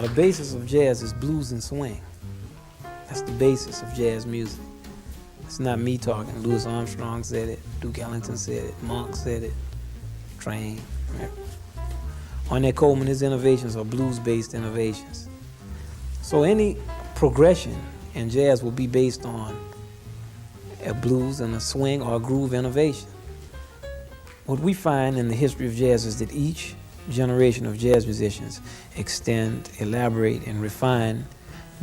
the basis of jazz is blues and swing. That's the basis of jazz music. It's not me talking. Louis Armstrong said it. Duke Ellington said it. Monk said it. Train. Ornette Coleman, his innovations are blues-based innovations. So any progression in jazz will be based on a blues and a swing or a groove innovation. What we find in the history of jazz is that each generation of jazz musicians extend, elaborate, and refine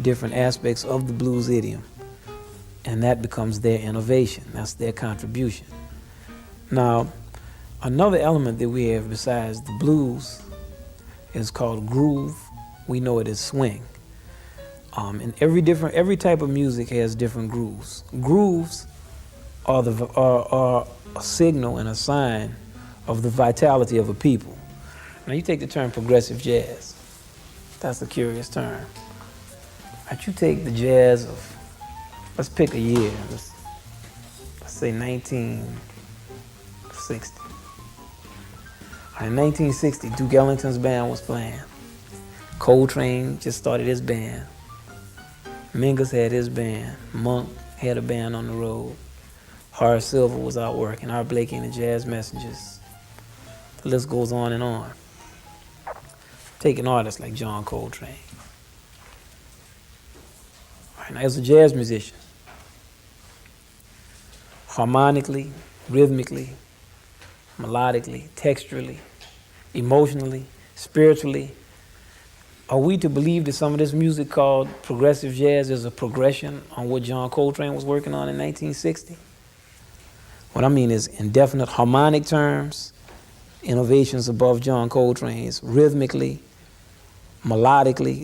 different aspects of the blues idiom, and that becomes their innovation. That's their contribution. Now, another element that we have besides the blues is called groove. We know it as swing. And every type of music has different grooves. Grooves are a signal and a sign of the vitality of a people. Now you take the term progressive jazz. That's a curious term. But you take the jazz of, let's pick a year. Let's say 1960. In 1960, Duke Ellington's band was playing. Coltrane just started his band. Mingus had his band. Monk had a band on the road. Horace Silver was out working. Art Blakey and the Jazz Messengers. The list goes on and on. Take an artist like John Coltrane. All right, now, as a jazz musician, harmonically, rhythmically, melodically, texturally, emotionally, spiritually, are we to believe that some of this music called progressive jazz is a progression on what John Coltrane was working on in 1960? What I mean is, in definite harmonic terms, innovations above John Coltrane's, rhythmically, melodically,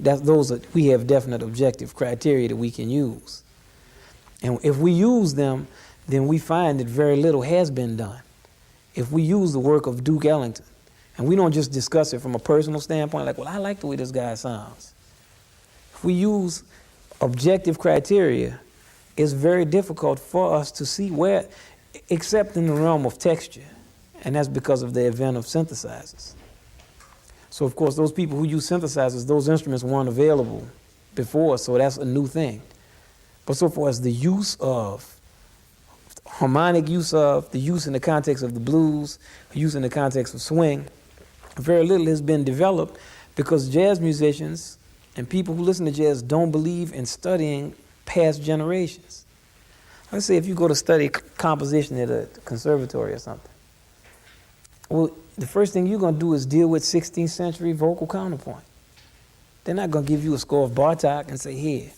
we have definite objective criteria that we can use. And if we use them, then we find that very little has been done. If we use the work of Duke Ellington, and we don't just discuss it from a personal standpoint, like, well, I like the way this guy sounds. If we use objective criteria, it's very difficult for us to see where, except in the realm of texture, and that's because of the advent of synthesizers. So, of course, those people who use synthesizers, those instruments weren't available before, so that's a new thing. But so far as the use of, harmonic use of, the use in the context of the blues, use in the context of swing, very little has been developed because jazz musicians and people who listen to jazz don't believe in studying past generations. Let's say if you go to study composition at a conservatory or something, well, the first thing you're going to do is deal with 16th century vocal counterpoint. They're not going to give you a score of Bartók and say, here.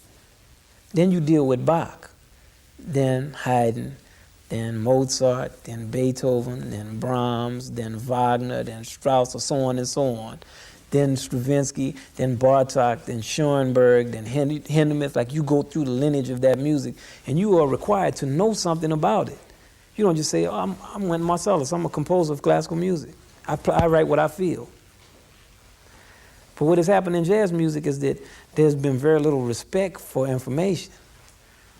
Then you deal with Bach, then Haydn, then Mozart, then Beethoven, then Brahms, then Wagner, then Strauss, or so on and so on. Then Stravinsky, then Bartók, then Schoenberg, then Hindemith. Like, you go through the lineage of that music, and you are required to know something about it. You don't just say, oh, I'm Wynton Marsalis, I'm a composer of classical music. I write what I feel. But what has happened in jazz music is that there's been very little respect for information.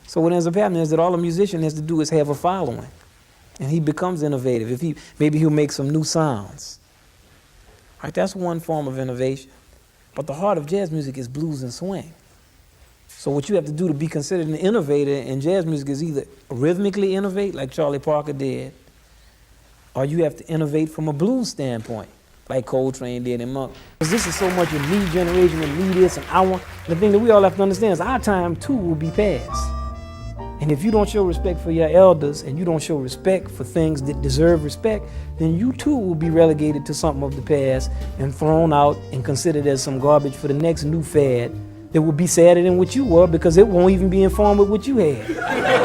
So what ends up happening is that all a musician has to do is have a following, and he becomes innovative. Maybe he'll make some new sounds. Right, that's one form of innovation. But the heart of jazz music is blues and swing. So what you have to do to be considered an innovator in jazz music is either rhythmically innovate, like Charlie Parker did, or you have to innovate from a blues standpoint, like Coltrane did and Monk. Because this is so much a me generation and me this and I want. The thing that we all have to understand is our time too will be past. And if you don't show respect for your elders and you don't show respect for things that deserve respect, then you too will be relegated to something of the past and thrown out and considered as some garbage for the next new fad that will be sadder than what you were because it won't even be informed with what you had. You know what I'm saying?